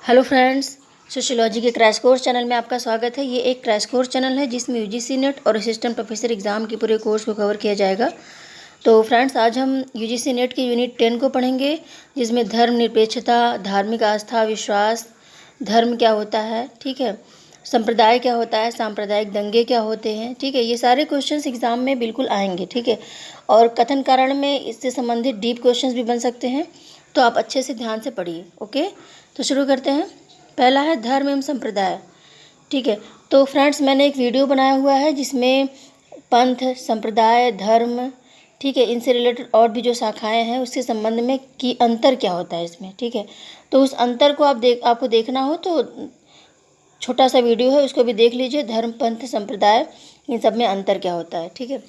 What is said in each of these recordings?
Hello friends, sociology के crash course channel में आपका स्वागत है। ये एक क्रैश कोर्स चैनल है जिसमें यूजीसी नेट और असिस्टेंट प्रोफेसर एग्ज़ाम के पूरे कोर्स को कवर किया जाएगा। तो फ्रेंड्स, आज हम यूजीसी नेट के यूनिट 10 को पढ़ेंगे, जिसमें धर्मनिरपेक्षता, धार्मिक आस्था, विश्वास, धर्म क्या होता है, ठीक है, संप्रदाय क्या होता है, सांप्रदायिक दंगे क्या होते हैं, ठीक है। ये सारे क्वेश्चंस एग्ज़ाम में बिल्कुल आएंगे, ठीक है। और कथन कारण में इससे संबंधित डीप क्वेश्चंस भी बन सकते हैं, तो आप अच्छे से ध्यान से पढ़िए। ओके, तो शुरू करते हैं। पहला है धर्म एवं संप्रदाय, ठीक है। तो फ्रेंड्स, मैंने एक वीडियो बनाया हुआ है जिसमें पंथ, संप्रदाय, धर्म, ठीक है, इनसे रिलेटेड और भी जो शाखाएं हैं उसके संबंध में कि अंतर क्या होता है इसमें, ठीक है। तो उस अंतर को आपको देखना हो तो छोटा सा वीडियो है, उसको भी देख लीजिए। धर्म, पंथ, संप्रदाय, इन सब में अंतर क्या होता है, ठीक है।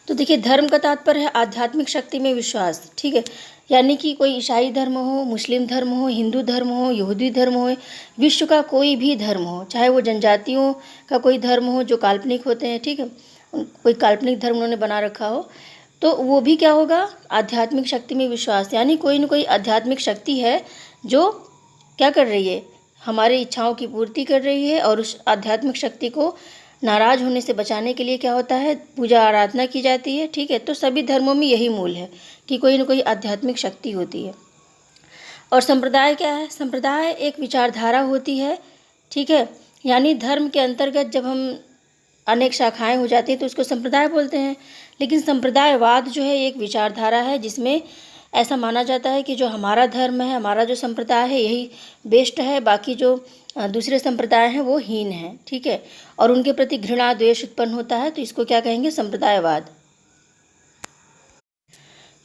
तो देखिए, धर्म का तात्पर्य है आध्यात्मिक शक्ति में विश्वास, ठीक है। यानी कि कोई ईसाई धर्म हो, मुस्लिम धर्म हो, हिंदू धर्म हो, यहूदी धर्म हो, विश्व का कोई भी धर्म हो, चाहे वो जनजातियों का कोई धर्म हो जो काल्पनिक होते हैं, ठीक है, कोई काल्पनिक धर्म उन्होंने बना रखा हो, तो वो भी क्या होगा, आध्यात्मिक शक्ति में विश्वास। यानी कोई न कोई आध्यात्मिक शक्ति है जो क्या कर रही है, हमारी इच्छाओं की पूर्ति कर रही है, और उस आध्यात्मिक शक्ति को नाराज होने से बचाने के लिए क्या होता है, पूजा आराधना की जाती है, ठीक है। तो सभी धर्मों में यही मूल है कि कोई न कोई आध्यात्मिक शक्ति होती है। और संप्रदाय क्या है, संप्रदाय एक विचारधारा होती है, ठीक है। यानी धर्म के अंतर्गत जब हम अनेक शाखाएं हो जाती हैं तो उसको संप्रदाय बोलते हैं। लेकिन संप्रदायवाद जो है एक विचारधारा है जिसमें ऐसा माना जाता है कि जो हमारा धर्म है, हमारा जो संप्रदाय है, यही बेस्ट है, बाकी जो दूसरे संप्रदाय हैं वो हीन हैं, ठीक है। और उनके प्रति घृणा, द्वेष उत्पन्न होता है, तो इसको क्या कहेंगे, संप्रदायवाद।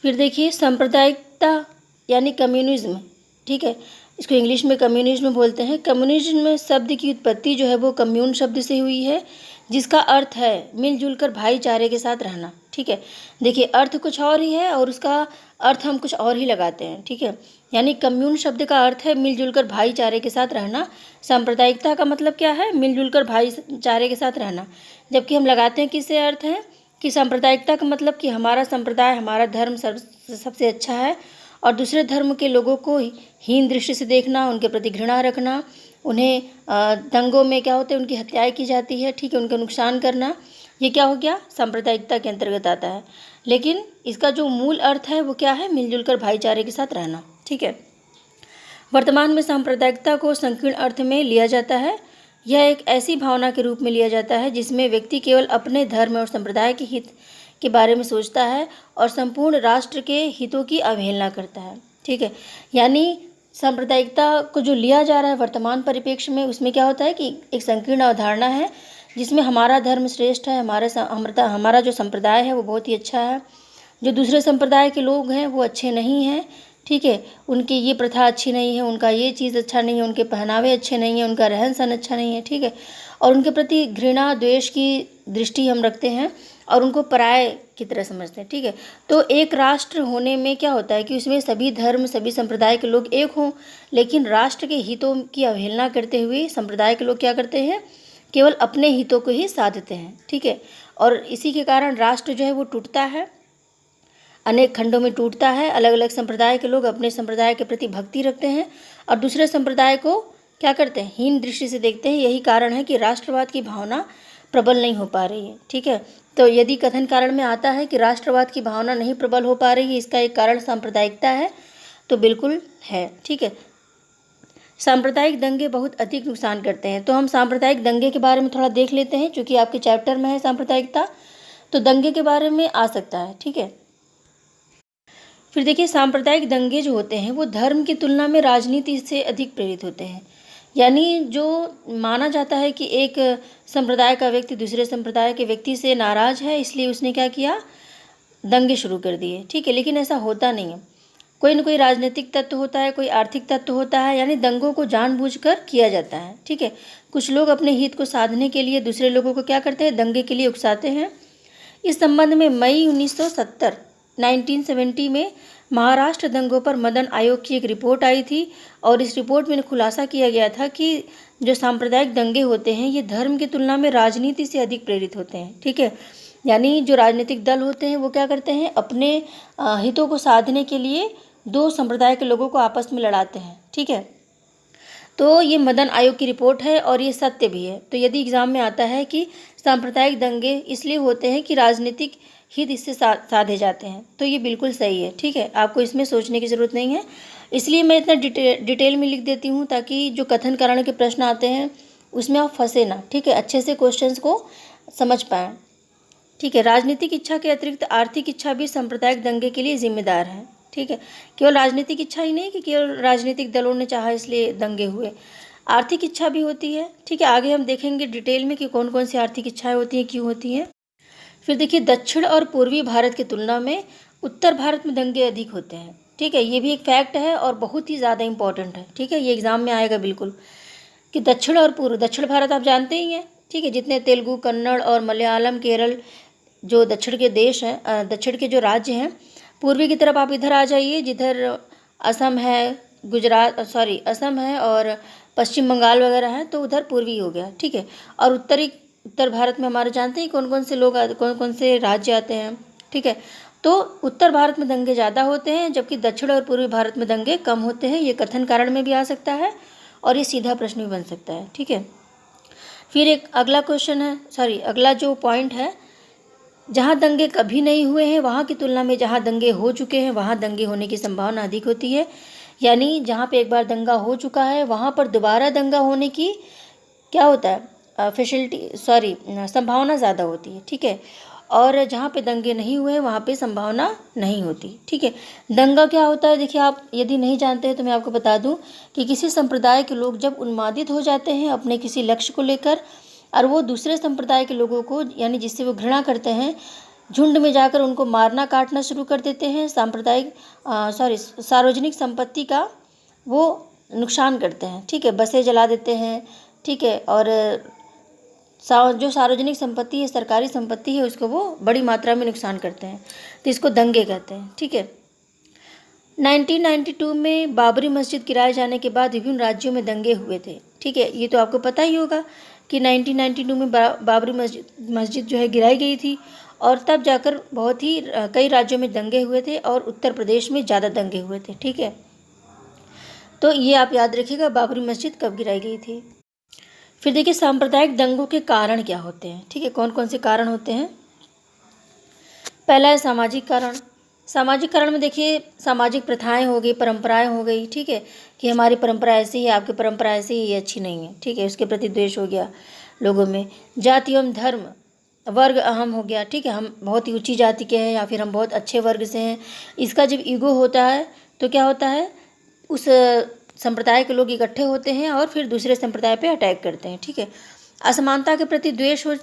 फिर देखिए, सांप्रदायिकता यानी कम्युनिज्म, ठीक है, इसको इंग्लिश में कम्युनिज्म बोलते हैं। कम्युनिज्म में शब्द की उत्पत्ति जो है वो कम्यून शब्द से हुई है, जिसका अर्थ है मिलजुल कर भाईचारे के साथ रहना, ठीक है। देखिए, अर्थ कुछ और ही है और उसका अर्थ हम कुछ और ही लगाते हैं, ठीक है। यानी कम्यून शब्द का अर्थ है मिलजुल कर भाईचारे के साथ रहना। सांप्रदायिकता का मतलब क्या है, मिलजुल कर भाईचारे के साथ रहना। जबकि हम लगाते हैं किससे अर्थ है कि सांप्रदायिकता का मतलब कि हमारा संप्रदाय, हमारा धर्म सबसे अच्छा है, और दूसरे धर्म के लोगों को हीन दृष्टि से देखना, उनके प्रति घृणा रखना, उन्हें दंगों में क्या होते हैं, उनकी हत्याएं की जाती है, ठीक है, उनका नुकसान करना, ये क्या हो गया, सांप्रदायिकता के अंतर्गत आता है। लेकिन इसका जो मूल अर्थ है वो क्या है, मिलजुल कर भाईचारे के साथ रहना, ठीक है। वर्तमान में सांप्रदायिकता को संकीर्ण अर्थ में लिया जाता है। यह एक ऐसी भावना के रूप में लिया जाता है जिसमें व्यक्ति केवल अपने धर्म और संप्रदाय के हित के बारे में सोचता है और संपूर्ण राष्ट्र के हितों की अवहेलना करता है, ठीक है। यानी सांप्रदायिकता को जो लिया जा रहा है वर्तमान परिप्रेक्ष्य में, उसमें क्या होता है कि एक संकीर्ण अवधारणा है जिसमें हमारा धर्म श्रेष्ठ है, हमारा जो संप्रदाय है वो बहुत ही अच्छा है, जो दूसरे संप्रदाय के लोग हैं वो अच्छे नहीं हैं, ठीक है, उनकी ये प्रथा अच्छी नहीं है, उनका ये चीज़ अच्छा नहीं है, उनके पहनावे अच्छे नहीं हैं, उनका रहन सहन अच्छा नहीं है, ठीक है। और उनके प्रति घृणा, द्वेष की दृष्टि हम रखते हैं और उनको पराये की तरह समझते हैं, ठीक है। तो एक राष्ट्र होने में क्या होता है कि उसमें सभी धर्म, सभी संप्रदाय के लोग एक हों, लेकिन राष्ट्र के हितों की अवहेलना करते हुए संप्रदाय के लोग क्या करते हैं, केवल अपने हितों को ही साधते हैं, ठीक है। और इसी के कारण राष्ट्र जो है वो टूटता है, अनेक खंडों में टूटता है। अलग अलग संप्रदाय के लोग अपने संप्रदाय के प्रति भक्ति रखते हैं और दूसरे संप्रदाय को क्या करते हैं, हीन दृष्टि से देखते हैं। यही कारण है कि राष्ट्रवाद की भावना प्रबल नहीं हो पा रही है, ठीक है। तो यदि कथन कारण में आता है कि राष्ट्रवाद की भावना नहीं प्रबल हो पा रही है, इसका एक कारण सांप्रदायिकता है, तो बिल्कुल है, ठीक है। सांप्रदायिक दंगे बहुत अधिक नुकसान करते हैं। तो हम सांप्रदायिक दंगे के बारे में थोड़ा देख लेते हैं, चूँकि आपके चैप्टर में है सांप्रदायिकता, तो दंगे के बारे में आ सकता है, ठीक है। फिर देखिए, सांप्रदायिक दंगे जो होते हैं वो धर्म की तुलना में राजनीति से अधिक प्रेरित होते हैं। यानी जो माना जाता है कि एक संप्रदाय का व्यक्ति दूसरे संप्रदाय के व्यक्ति से नाराज़ है, इसलिए उसने क्या किया, दंगे शुरू कर दिए, ठीक है। लेकिन ऐसा होता नहीं है, कोई न कोई राजनीतिक तत्व होता है, कोई आर्थिक तत्व होता है, यानी दंगों को जानबूझकर किया जाता है, ठीक है। कुछ लोग अपने हित को साधने के लिए दूसरे लोगों को क्या करते हैं, दंगे के लिए उकसाते हैं। इस संबंध में मई 1970 में महाराष्ट्र दंगों पर मदन आयोग की एक रिपोर्ट आई थी, और इस रिपोर्ट में खुलासा किया गया था कि जो सांप्रदायिक दंगे होते हैं ये धर्म की तुलना में राजनीति से अधिक प्रेरित होते हैं, ठीक है। यानी जो राजनीतिक दल होते हैं वो क्या करते हैं, अपने हितों को साधने के लिए दो संप्रदाय के लोगों को आपस में लड़ाते हैं, ठीक है। तो ये मदन आयोग की रिपोर्ट है और ये सत्य भी है। तो यदि एग्ज़ाम में आता है कि सांप्रदायिक दंगे इसलिए होते हैं कि राजनीतिक हित इससे साधे जाते हैं, तो ये बिल्कुल सही है। ठीक है, आपको इसमें सोचने की ज़रूरत नहीं है, इसलिए मैं इतना डिटेल में लिख देती हूँ ताकि जो कथन कारण के प्रश्न आते हैं उसमें आप फंसे ना। ठीक है, अच्छे से क्वेश्चंस को समझ पाएँ। ठीक है, राजनीतिक इच्छा के अतिरिक्त आर्थिक इच्छा भी सांप्रदायिक दंगे के लिए जिम्मेदार है। ठीक है, केवल राजनीतिक इच्छा ही नहीं कि केवल राजनीतिक दलों ने चाहा इसलिए दंगे हुए, आर्थिक इच्छा भी होती है। ठीक है, आगे हम देखेंगे डिटेल में कि कौन कौन सी आर्थिक इच्छाएं होती हैं, क्यों होती हैं। फिर देखिए, दक्षिण और पूर्वी भारत की तुलना में उत्तर भारत में दंगे अधिक होते हैं। ठीक है, ये भी एक फैक्ट है और बहुत ही ज़्यादा इंपॉर्टेंट है। ठीक है, ये एग्ज़ाम में आएगा बिल्कुल कि दक्षिण और पूर्व, दक्षिण भारत आप जानते ही हैं। ठीक है, जितने तेलुगु, कन्नड़ और मलयालम, केरल जो दक्षिण के देश हैं, दक्षिण के जो राज्य हैं, पूर्वी की तरफ आप इधर आ जाइए जिधर असम है, असम है और पश्चिम बंगाल वगैरह है, तो उधर पूर्वी हो गया। ठीक है, और उत्तर भारत में हमारे जानते हैं कौन कौन से लोग कौन कौन से राज्य आते हैं। ठीक है, तो उत्तर भारत में दंगे ज़्यादा होते हैं जबकि दक्षिण और पूर्वी भारत में दंगे कम होते हैं। ये कथन कारण में भी आ सकता है और ये सीधा प्रश्न भी बन सकता है। ठीक है, फिर एक अगला क्वेश्चन है, अगला जो पॉइंट है, जहाँ दंगे कभी नहीं हुए हैं वहाँ की तुलना में जहाँ दंगे हो चुके हैं वहाँ दंगे होने की संभावना अधिक होती है। यानी जहाँ पे एक बार दंगा हो चुका है वहाँ पर दोबारा दंगा होने की क्या होता है, संभावना ज़्यादा होती है। ठीक है, और जहाँ पे दंगे नहीं हुए वहाँ पे संभावना नहीं होती। ठीक है, दंगा क्या होता है, देखिए आप यदि नहीं जानते हैं तो मैं आपको बता दूं कि किसी संप्रदाय के लोग जब उन्मादित हो जाते हैं अपने किसी लक्ष्य को लेकर और वो दूसरे संप्रदाय के लोगों को, यानी जिससे वो घृणा करते हैं, झुंड में जाकर उनको मारना काटना शुरू कर देते हैं, सार्वजनिक संपत्ति का वो नुकसान करते हैं। ठीक है, बसें जला देते हैं। ठीक है, और जो सार्वजनिक संपत्ति है, सरकारी संपत्ति है, उसको वो बड़ी मात्रा में नुकसान करते हैं, तो इसको दंगे कहते हैं। ठीक है, 1992 में बाबरी मस्जिद गिराए जाने के बाद विभिन्न राज्यों में दंगे हुए थे। ठीक है, ये तो आपको पता ही होगा कि 1992 में बाबरी मस्जिद जो है गिराई गई थी और तब जाकर बहुत ही कई राज्यों में दंगे हुए थे और उत्तर प्रदेश में ज़्यादा दंगे हुए थे। ठीक है, तो ये आप याद रखिएगा बाबरी मस्जिद कब गिराई गई थी। फिर देखिए, सांप्रदायिक दंगों के कारण क्या होते हैं। ठीक है, कौन कौन से कारण होते हैं। पहला है सामाजिक कारण। सामाजिक कारण में देखिए, सामाजिक प्रथाएं हो गई, परंपराएं हो गई। ठीक है, कि हमारी परंपरा ऐसी है, आपकी परंपरा ऐसी है, ये अच्छी नहीं है। ठीक है, उसके प्रति द्वेष हो गया लोगों में। जाति एवं धर्म, वर्ग अहम हो गया। ठीक है, हम बहुत ही ऊंची जाति के हैं या फिर हम बहुत अच्छे वर्ग से हैं, इसका जब ईगो होता है तो क्या होता है, उस संप्रदाय के लोग इकट्ठे होते हैं और फिर दूसरे संप्रदाय पे अटैक करते हैं। ठीक है, असमानता के प्रति द्वेष हो।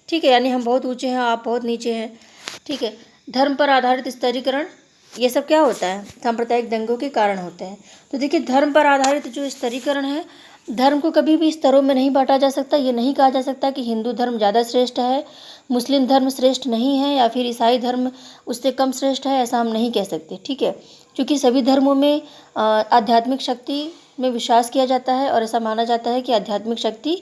ठीक है, यानी हम बहुत ऊंचे हैं, आप बहुत नीचे हैं। ठीक है, धर्म पर आधारित स्तरीकरण, ये सब क्या होता है, सांप्रदायिक दंगों के कारण होते हैं। तो देखिए, धर्म पर आधारित जो स्तरीकरण है, धर्म को कभी भी स्तरों में नहीं बांटा जा सकता। ये नहीं कहा जा सकता कि हिंदू धर्म ज़्यादा श्रेष्ठ है, मुस्लिम धर्म श्रेष्ठ नहीं है या फिर ईसाई धर्म उससे कम श्रेष्ठ है, ऐसा हम नहीं कह सकते। ठीक है, क्योंकि सभी धर्मों में आध्यात्मिक शक्ति में विश्वास किया जाता है और ऐसा माना जाता है कि आध्यात्मिक शक्ति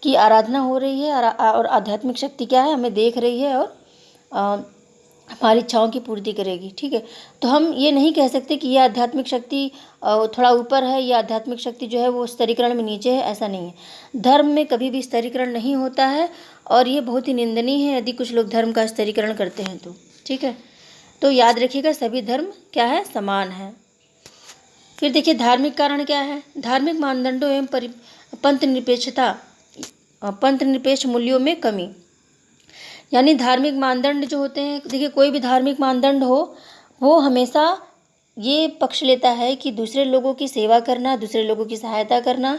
की आराधना हो रही है और आध्यात्मिक शक्ति क्या है, हमें देख रही है और हमारी इच्छाओं की पूर्ति करेगी। ठीक है, तो हम ये नहीं कह सकते कि यह आध्यात्मिक शक्ति थोड़ा ऊपर है, या आध्यात्मिक शक्ति जो है वो स्तरीकरण में नीचे है, ऐसा नहीं है। धर्म में कभी भी स्तरीकरण नहीं होता है और ये बहुत ही निंदनीय है यदि कुछ लोग धर्म का स्तरीकरण करते हैं तो। ठीक है, तो याद रखिएगा सभी धर्म क्या है, समान है। फिर देखिए, धार्मिक कारण क्या है। धार्मिक मानदंडों एवं पंथ निरपेक्ष मूल्यों में कमी, यानी धार्मिक मानदंड जो होते हैं, देखिए कोई भी धार्मिक मानदंड हो वो हमेशा ये पक्ष लेता है कि दूसरे लोगों की सेवा करना, दूसरे लोगों की सहायता करना।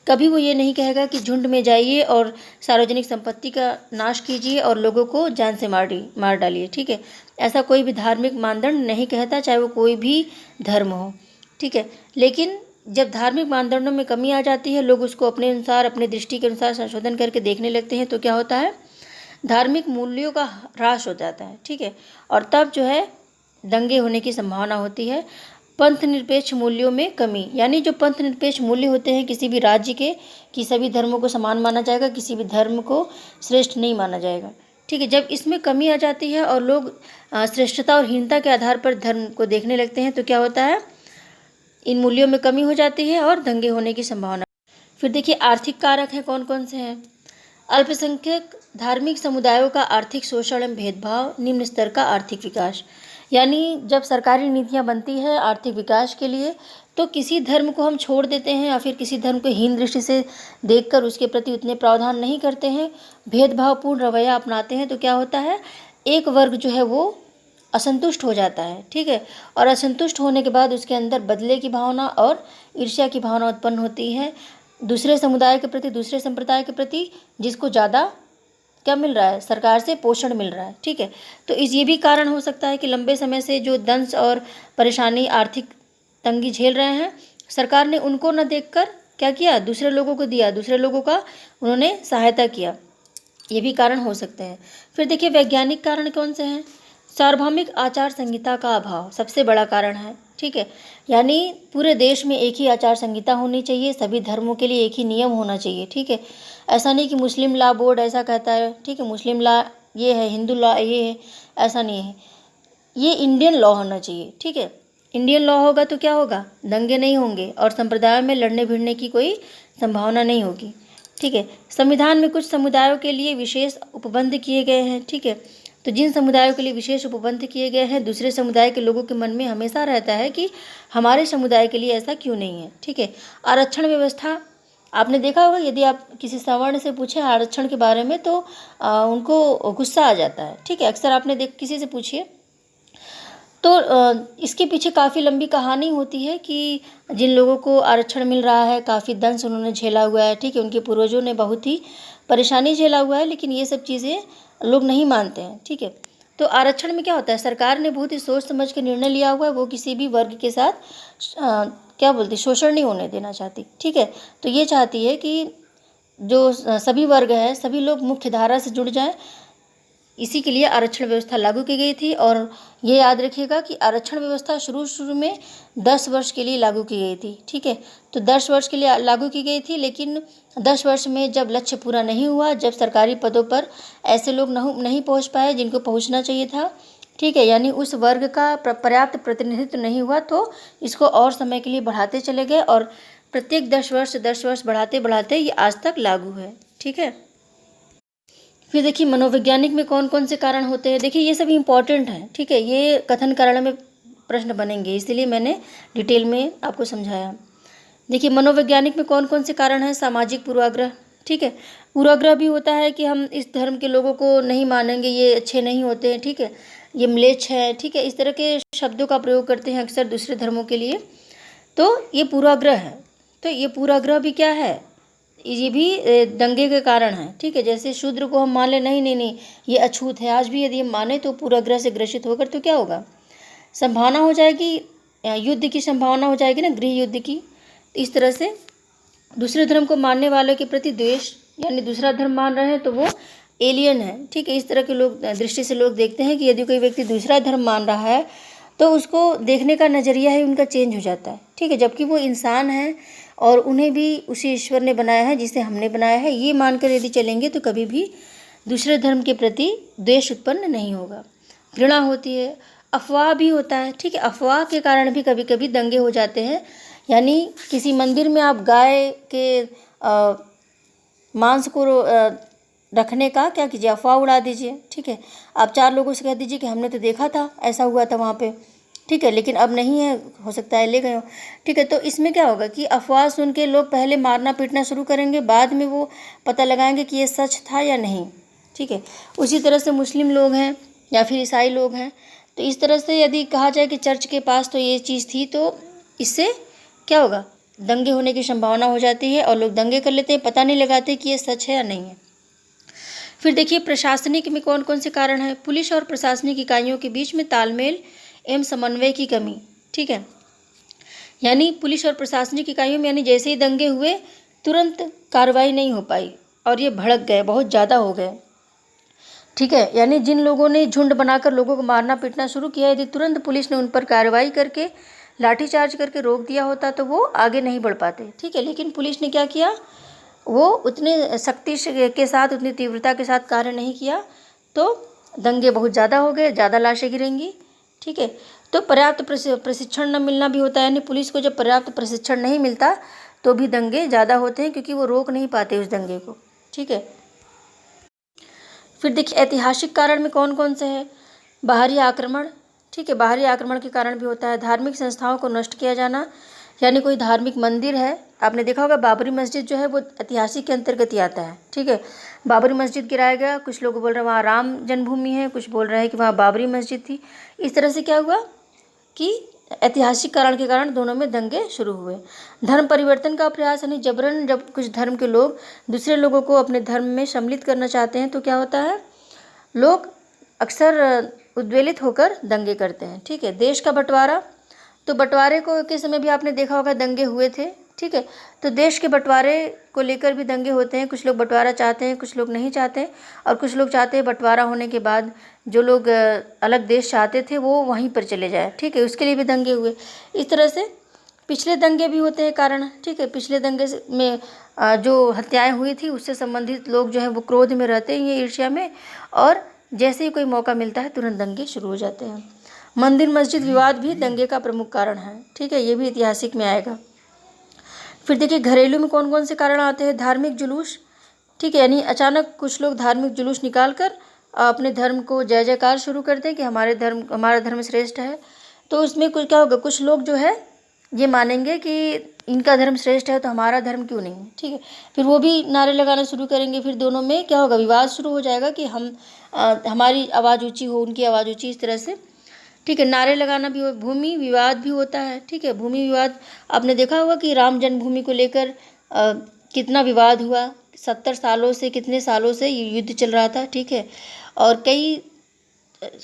कभी वो ये नहीं कहेगा कि झुंड में जाइए और सार्वजनिक संपत्ति का नाश कीजिए और लोगों को जान से मार डालिए। ठीक है, ऐसा कोई भी धार्मिक मानदंड नहीं कहता, चाहे वो कोई भी धर्म हो। ठीक है, लेकिन जब धार्मिक मानदंडों में कमी आ जाती है, लोग उसको अपने अनुसार, अपने दृष्टि के अनुसार संशोधन करके देखने लगते हैं, तो क्या होता है, धार्मिक मूल्यों का ह्रास हो जाता है। ठीक है, और तब जो है दंगे होने की संभावना होती है। पंथ निरपेक्ष मूल्यों में कमी, यानी जो पंथ निरपेक्ष मूल्य होते हैं किसी भी राज्य के, कि सभी धर्मों को समान माना जाएगा, किसी भी धर्म को श्रेष्ठ नहीं माना जाएगा। ठीक है, जब इसमें कमी आ जाती है और लोग श्रेष्ठता और हीनता के आधार पर धर्म को देखने लगते हैं, तो क्या होता है, इन मूल्यों में कमी हो जाती है और दंगे होने की संभावना। फिर देखिए आर्थिक कारक हैं कौन कौन से हैं। अल्पसंख्यक धार्मिक समुदायों का आर्थिक शोषण एवं भेदभाव, निम्न स्तर का आर्थिक विकास। यानी जब सरकारी नीतियाँ बनती है आर्थिक विकास के लिए, तो किसी धर्म को हम छोड़ देते हैं या फिर किसी धर्म को हीन दृष्टि से देखकर उसके प्रति उतने प्रावधान नहीं करते हैं, भेदभावपूर्ण रवैया अपनाते हैं, तो क्या होता है, एक वर्ग जो है वो असंतुष्ट हो जाता है। ठीक है, और असंतुष्ट होने के बाद उसके अंदर बदले की भावना और ईर्ष्या की भावना उत्पन्न होती है दूसरे समुदाय के प्रति, दूसरे संप्रदाय के प्रति, जिसको ज़्यादा क्या मिल रहा है, सरकार से पोषण मिल रहा है। ठीक है, तो ये भी कारण हो सकता है कि लंबे समय से जो दंश और परेशानी, आर्थिक तंगी झेल रहे हैं, सरकार ने उनको न देखकर क्या किया, दूसरे लोगों को दिया, दूसरे लोगों का उन्होंने सहायता किया। ये भी कारण हो सकते हैं। फिर देखिए वैज्ञानिक कारण कौन से हैं। सार्वभौमिक आचार संहिता का अभाव सबसे बड़ा कारण है। ठीक है, यानी पूरे देश में एक ही आचार संहिता होनी चाहिए, सभी धर्मों के लिए एक ही नियम होना चाहिए। ठीक है, ऐसा नहीं कि मुस्लिम लॉ बोर्ड ऐसा कहता है, ठीक है, मुस्लिम लॉ ये है, हिंदू लॉ ये है, ऐसा नहीं है, ये इंडियन लॉ होना चाहिए। ठीक है, इंडियन लॉ होगा तो क्या होगा, दंगे नहीं होंगे और संप्रदायों में लड़ने भिड़ने की कोई संभावना नहीं होगी। ठीक है, संविधान में कुछ समुदायों के लिए विशेष उपबंध किए गए हैं। ठीक है, तो जिन समुदायों के लिए विशेष उपबंध किए गए हैं, दूसरे समुदाय के लोगों के मन में हमेशा रहता है कि हमारे समुदाय के लिए ऐसा क्यों नहीं है। ठीक है, आरक्षण व्यवस्था आपने देखा होगा, यदि आप किसी सवर्ण से पूछें आरक्षण के बारे में तो उनको गुस्सा आ जाता है। ठीक है, अक्सर आपने किसी से पूछिए तो इसके पीछे काफ़ी लंबी कहानी होती है कि जिन लोगों को आरक्षण मिल रहा है, काफ़ी दंश उन्होंने झेला हुआ है। ठीक है, उनके पूर्वजों ने बहुत ही परेशानी झेला हुआ है, लेकिन ये सब चीज़ें लोग नहीं मानते हैं। ठीक है, तो आरक्षण में क्या होता है, सरकार ने बहुत ही सोच समझ के निर्णय लिया हुआ है, वो किसी भी वर्ग के साथ क्या बोलती, शोषण नहीं होने देना चाहती। ठीक है, तो ये चाहती है कि जो सभी वर्ग हैं, सभी लोग मुख्य धारा से जुड़ जाएं, इसी के लिए आरक्षण व्यवस्था लागू की गई थी। और ये याद रखिएगा कि आरक्षण व्यवस्था शुरू में 10 वर्ष के लिए लागू की गई थी। ठीक है, तो 10 वर्ष के लिए लागू की गई थी, लेकिन 10 वर्ष में जब लक्ष्य पूरा नहीं हुआ, जब सरकारी पदों पर ऐसे लोग नहीं पहुंच पाए जिनको पहुंचना चाहिए था, ठीक है, यानी उस वर्ग का पर्याप्त प्रतिनिधित्व नहीं हुआ, तो इसको और समय के लिए बढ़ाते चले गए और प्रत्येक 10 वर्ष बढ़ाते बढ़ाते ये आज तक लागू है। ठीक है, फिर देखिए मनोवैज्ञानिक में कौन कौन से कारण होते हैं। देखिए ये सब इम्पॉर्टेंट है। ठीक है, ये कथन कारण में प्रश्न बनेंगे, इसलिए मैंने डिटेल में आपको समझाया। देखिए मनोवैज्ञानिक में कौन कौन से कारण हैं। सामाजिक पूर्वाग्रह। ठीक है, पूर्वाग्रह भी होता है कि हम इस धर्म के लोगों को नहीं मानेंगे, ये अच्छे नहीं होते हैं। ठीक है, ये म्लेच्छ है। ठीक है, इस तरह के शब्दों का प्रयोग करते हैं अक्सर दूसरे धर्मों के लिए, तो ये पूर्वाग्रह है। तो ये पूर्वाग्रह भी क्या है, ये भी दंगे के कारण है। ठीक है, जैसे शूद्र को हम मान लें, नहीं ये अछूत है, आज भी यदि हम माने तो पूर्वाग्रह से ग्रसित होकर तो क्या होगा, संभावना हो जाएगी, युद्ध की संभावना हो जाएगी ना, गृह युद्ध की। इस तरह से दूसरे धर्म को मानने वालों के प्रति द्वेष, यानी दूसरा धर्म मान रहे हैं तो वो एलियन है। ठीक है, इस तरह के लोग दृष्टि से लोग देखते हैं कि यदि कोई व्यक्ति दूसरा धर्म मान रहा है तो उसको देखने का नज़रिया है उनका चेंज हो जाता है। ठीक है, जबकि वो इंसान है और उन्हें भी उसी ईश्वर ने बनाया है जिसे हमने बनाया है, ये मानकर यदि चलेंगे तो कभी भी दूसरे धर्म के प्रति द्वेष उत्पन्न नहीं होगा। घृणा होती है, अफवाह भी होता है। ठीक है, अफवाह के कारण भी कभी कभी दंगे हो जाते हैं। यानी किसी मंदिर में आप गाय के मांस को रखने का क्या कीजिए, अफवाह उड़ा दीजिए। ठीक है, आप 4 लोगों से कह दीजिए कि हमने तो देखा था, ऐसा हुआ था वहाँ पे। ठीक है, लेकिन अब नहीं है, हो सकता है ले गए हो। ठीक है, तो इसमें क्या होगा कि अफवाह सुन के लोग पहले मारना पीटना शुरू करेंगे, बाद में वो पता लगाएंगे कि ये सच था या नहीं। ठीक है, उसी तरह से मुस्लिम लोग हैं या फिर ईसाई लोग हैं, तो इस तरह से यदि कहा जाए कि चर्च के पास तो ये चीज़ थी, तो इससे क्या होगा, दंगे होने की संभावना हो जाती है और लोग दंगे कर लेते हैं, पता नहीं लगाते कि ये सच है या नहीं है। फिर देखिए प्रशासनिक में कौन कौन से कारण हैं। पुलिस और प्रशासनिक इकाइयों के बीच में तालमेल एवं समन्वय की कमी। ठीक है, यानी पुलिस और प्रशासनिक इकाइयों में, यानी जैसे ही दंगे हुए तुरंत कार्रवाई नहीं हो पाई और ये भड़क गए, बहुत ज़्यादा हो गए। ठीक है, यानी जिन लोगों ने झुंड बनाकर लोगों को मारना पीटना शुरू किया, यदि तुरंत पुलिस ने उन पर कार्रवाई करके लाठीचार्ज करके रोक दिया होता तो वो आगे नहीं बढ़ पाते। ठीक है, लेकिन पुलिस ने क्या किया, वो उतने सख्ती के साथ, उतनी तीव्रता के साथ कार्य नहीं किया, तो दंगे बहुत ज़्यादा हो गए, ज़्यादा लाशें गिरेंगी। ठीक है, तो पर्याप्त प्रशिक्षण न मिलना भी होता है, यानी पुलिस को जब पर्याप्त प्रशिक्षण नहीं मिलता तो भी दंगे ज़्यादा होते हैं, क्योंकि वो रोक नहीं पाते उस दंगे को। ठीक है, फिर देखिए ऐतिहासिक कारण में कौन कौन से हैं। बाहरी आक्रमण, ठीक है, बाहरी आक्रमण के कारण भी होता है। धार्मिक संस्थाओं को नष्ट किया जाना, यानी कोई धार्मिक मंदिर है, आपने देखा होगा बाबरी मस्जिद जो है वो ऐतिहासिक के अंतर्गत ही आता है। ठीक है, बाबरी मस्जिद गिराया गया, कुछ लोग बोल रहे हैं वहाँ राम जन्मभूमि है, कुछ बोल रहे हैं कि वहाँ बाबरी मस्जिद थी। इस तरह से क्या हुआ कि ऐतिहासिक कारण के कारण दोनों में दंगे शुरू हुए। धर्म परिवर्तन का प्रयास, यानी जबरन जब कुछ धर्म के लोग दूसरे लोगों को अपने धर्म में सम्मिलित करना चाहते हैं तो क्या होता है, लोग अक्सर उद्वेलित होकर दंगे करते हैं। ठीक है, देश का बंटवारा, तो बंटवारे को के समय भी आपने देखा होगा दंगे हुए थे। ठीक है, तो देश के बंटवारे को लेकर भी दंगे होते हैं। कुछ लोग बंटवारा चाहते हैं, कुछ लोग नहीं चाहते हैं, और कुछ लोग चाहते हैं बंटवारा होने के बाद जो लोग अलग देश चाहते थे वो वहीं पर चले जाए। ठीक है, उसके लिए भी दंगे हुए। इस तरह से पिछले दंगे भी होते हैं कारण। ठीक है, पिछले दंगे में जो हत्याएं हुई थी उससे संबंधित लोग जो है वो क्रोध में रहते हैं, ईर्ष्या में, और जैसे ही कोई मौका मिलता है तुरंत दंगे शुरू हो जाते हैं। मंदिर मस्जिद विवाद भी दंगे का प्रमुख कारण है। ठीक है, ये भी ऐतिहासिक में आएगा। फिर देखिए घरेलू में कौन कौन से कारण आते हैं। धार्मिक जुलूस, ठीक है, यानी अचानक कुछ लोग धार्मिक जुलूस निकाल कर अपने धर्म को जय जयकार शुरू करते हैं कि हमारा धर्म श्रेष्ठ है। तो उसमें कुछ क्या होगा, कुछ लोग जो है ये मानेंगे कि इनका धर्म श्रेष्ठ है तो हमारा धर्म क्यों नहीं है। ठीक है, फिर वो भी नारे लगाना शुरू करेंगे, फिर दोनों में क्या होगा, विवाद शुरू हो जाएगा कि हमारी आवाज़ ऊँची हो, उनकी आवाज़ ऊँची, इस तरह से। ठीक है, नारे लगाना भी हो। भूमि विवाद भी होता है। ठीक है, भूमि विवाद आपने देखा होगा कि राम जन्मभूमि को लेकर कितना विवाद हुआ, 70 सालों से, कितने सालों से ये युद्ध चल रहा था। ठीक है, और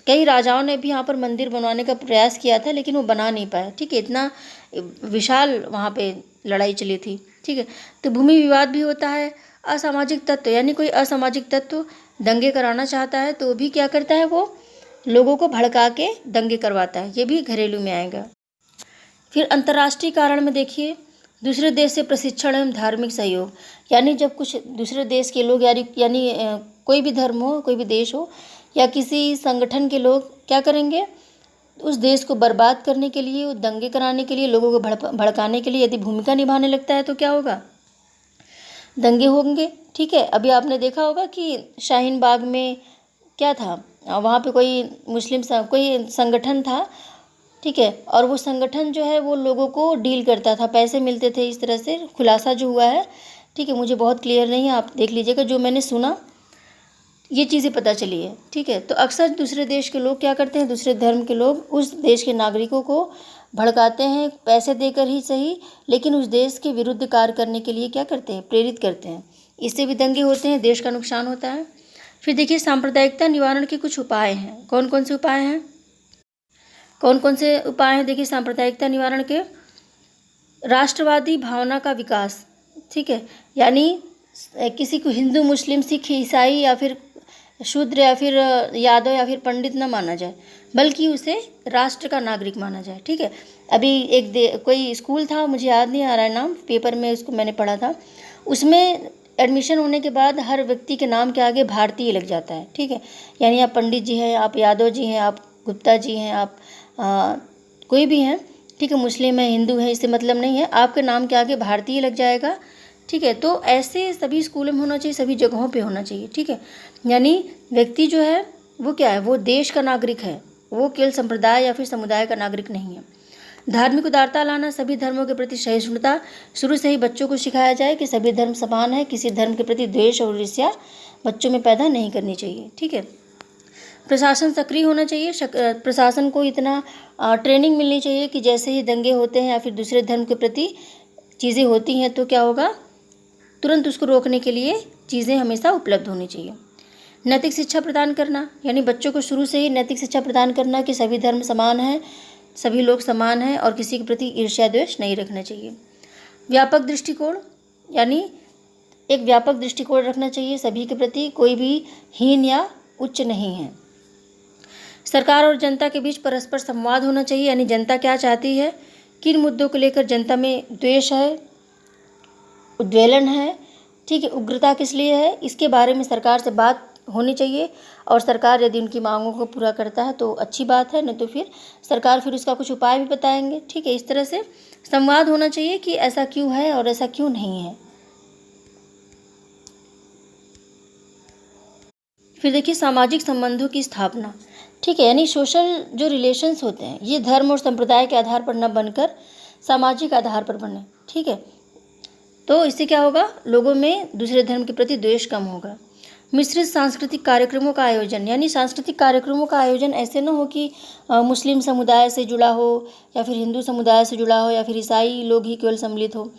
कई राजाओं ने भी यहाँ पर मंदिर बनवाने का प्रयास किया था, लेकिन वो बना नहीं पाए। ठीक है, इतना विशाल वहाँ पे लड़ाई चली थी। ठीक है, तो भूमि विवाद भी होता है। असामाजिक तत्व, यानी कोई असामाजिक तत्व दंगे कराना चाहता है तो भी क्या करता है, वो लोगों को भड़का के दंगे करवाता है। ये भी घरेलू में आएगा। फिर अंतर्राष्ट्रीय कारण में देखिए, दूसरे देश से प्रशिक्षण एवं धार्मिक सहयोग, यानी जब कुछ दूसरे देश के लोग यानी कोई भी धर्म हो, कोई भी देश हो, या किसी संगठन के लोग क्या करेंगे, उस देश को बर्बाद करने के लिए, दंगे कराने के लिए, लोगों को भड़काने के लिए यदि भूमिका निभाने लगता है तो क्या होगा, दंगे होंगे। ठीक है, अभी आपने देखा होगा कि शाहीन बाग में क्या था, वहाँ पे कोई कोई संगठन था। ठीक है, और वो संगठन जो है वो लोगों को डील करता था, पैसे मिलते थे, इस तरह से खुलासा जो हुआ है। ठीक है, मुझे बहुत क्लियर नहीं है, आप देख लीजिएगा, जो मैंने सुना ये चीज़ें पता चली है। ठीक है, तो अक्सर दूसरे देश के लोग क्या करते हैं, दूसरे धर्म के लोग उस देश के नागरिकों को भड़काते हैं, पैसे देकर ही सही, लेकिन उस देश के विरुद्ध कार्य करने के लिए क्या करते हैं, प्रेरित करते हैं। इससे भी दंगे होते हैं, देश का नुकसान होता है। फिर देखिए सांप्रदायिकता निवारण के कुछ उपाय हैं। कौन कौन से उपाय हैं, कौन कौन से उपाय हैं, देखिए सांप्रदायिकता निवारण के। राष्ट्रवादी भावना का विकास। ठीक है, यानी किसी को हिंदू, मुस्लिम, सिख, ईसाई या फिर शूद्र या फिर यादव या फिर पंडित न माना जाए, बल्कि उसे राष्ट्र का नागरिक माना जाए। ठीक है, अभी कोई स्कूल था, मुझे याद नहीं आ रहा है नाम, पेपर में उसको मैंने पढ़ा था, उसमें एडमिशन होने के बाद हर व्यक्ति के नाम के आगे भारतीय लग जाता है। ठीक है, यानी आप पंडित जी हैं, आप यादव जी हैं, आप गुप्ता जी हैं, आप कोई भी हैं। ठीक है, मुस्लिम है, हिंदू है, इससे मतलब नहीं है, आपके नाम के आगे भारतीय लग जाएगा। ठीक है, तो ऐसे सभी स्कूलों में होना चाहिए, सभी जगहों पे होना चाहिए। ठीक है, यानी व्यक्ति जो है वो क्या है, वो देश का नागरिक है, वो केवल संप्रदाय या फिर समुदाय का नागरिक नहीं है। धार्मिक उदारता लाना, सभी धर्मों के प्रति सहिष्णुता, शुरू से ही बच्चों को सिखाया जाए कि सभी धर्म समान है, किसी धर्म के प्रति द्वेष और ईर्ष्या बच्चों में पैदा नहीं करनी चाहिए। ठीक है, प्रशासन सक्रिय होना चाहिए, प्रशासन को इतना ट्रेनिंग मिलनी चाहिए कि जैसे ही दंगे होते हैं या फिर दूसरे धर्म के प्रति चीज़ें होती हैं तो क्या होगा, तुरंत उसको रोकने के लिए चीज़ें हमेशा उपलब्ध होनी चाहिए। नैतिक शिक्षा प्रदान करना, यानी बच्चों को शुरू से ही नैतिक शिक्षा प्रदान करना कि सभी धर्म समान हैं, सभी लोग समान हैं और किसी के प्रति ईर्ष्या द्वेष नहीं रखना चाहिए। व्यापक दृष्टिकोण, यानी एक व्यापक दृष्टिकोण रखना चाहिए, सभी के प्रति कोई भी हीन या उच्च नहीं है। सरकार और जनता के बीच परस्पर संवाद होना चाहिए, यानी जनता क्या चाहती है, किन मुद्दों को लेकर जनता में द्वेष है, उद्वेलन है, ठीक है, उग्रता किस लिए है, इसके बारे में सरकार से बात होनी चाहिए, और सरकार यदि उनकी मांगों को पूरा करता है तो अच्छी बात है, नहीं तो फिर सरकार फिर उसका कुछ उपाय भी बताएंगे। ठीक है, इस तरह से संवाद होना चाहिए कि ऐसा क्यों है और ऐसा क्यों नहीं है। फिर देखिए सामाजिक संबंधों की स्थापना। ठीक है, यानी सोशल जो रिलेशंस होते हैं ये धर्म और संप्रदाय के आधार पर न बनकर सामाजिक आधार पर बने। ठीक है, तो इससे क्या होगा, लोगों में दूसरे धर्म के प्रति द्वेष कम होगा। मिश्रित सांस्कृतिक कार्यक्रमों का आयोजन, यानी सांस्कृतिक कार्यक्रमों का आयोजन ऐसे न हो कि मुस्लिम समुदाय से जुड़ा हो या फिर हिंदू समुदाय से जुड़ा हो या फिर ईसाई लोग ही केवल सम्मिलित हो,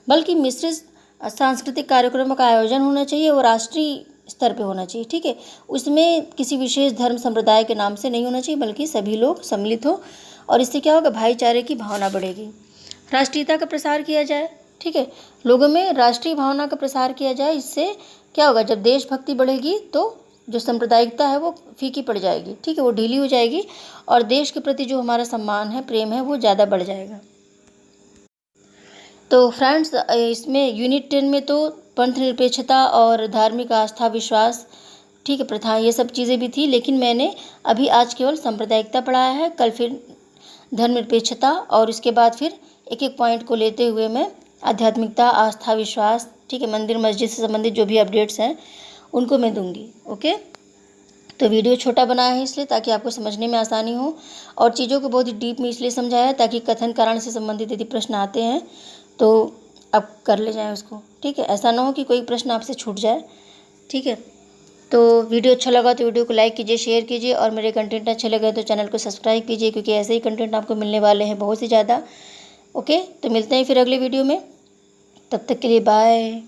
बल्कि मिश्रित सांस्कृतिक कार्यक्रमों का आयोजन होना चाहिए और राष्ट्रीय स्तर पे होना चाहिए। ठीक है, उसमें किसी विशेष धर्म संप्रदाय के नाम से नहीं होना चाहिए, बल्कि सभी लोग सम्मिलित हो, और इससे क्या होगा, भाईचारे की भावना बढ़ेगी। राष्ट्रीयता का प्रसार किया जाए। ठीक है, लोगों में राष्ट्रीय भावना का प्रसार किया जाए, इससे क्या होगा, जब देशभक्ति बढ़ेगी तो जो सांप्रदायिकता है वो फीकी पड़ जाएगी। ठीक है, वो ढीली हो जाएगी और देश के प्रति जो हमारा सम्मान है, प्रेम है, वो ज़्यादा बढ़ जाएगा। तो फ्रेंड्स, इसमें यूनिट 10 में तो पंथ निरपेक्षता और धार्मिक आस्था विश्वास, ठीक है, प्रथा, ये सब चीज़ें भी थी, लेकिन मैंने अभी आज केवल सांप्रदायिकता पढ़ाया है। कल फिर धर्मनिरपेक्षता और इसके बाद फिर एक एक पॉइंट को लेते हुए मैं आध्यात्मिकता, आस्था, विश्वास, ठीक है, मंदिर मस्जिद से संबंधित जो भी अपडेट्स हैं उनको मैं दूंगी। ओके, तो वीडियो छोटा बनाया है इसलिए ताकि आपको समझने में आसानी हो, और चीज़ों को बहुत ही डीप में इसलिए समझाया ताकि कथन कारण से संबंधित यदि प्रश्न आते हैं तो आप कर ले जाएं उसको। ठीक है, ऐसा ना हो कि कोई प्रश्न आपसे छूट जाए। ठीक है, तो वीडियो अच्छा लगा तो वीडियो को लाइक कीजिए, शेयर कीजिए, और मेरे कंटेंट अच्छे लगे तो चैनल को सब्सक्राइब कीजिए, क्योंकि ऐसे ही कंटेंट आपको मिलने वाले हैं बहुत ही ज़्यादा। ओके, तो मिलते हैं फिर अगले वीडियो में, तब तक के लिए बाय।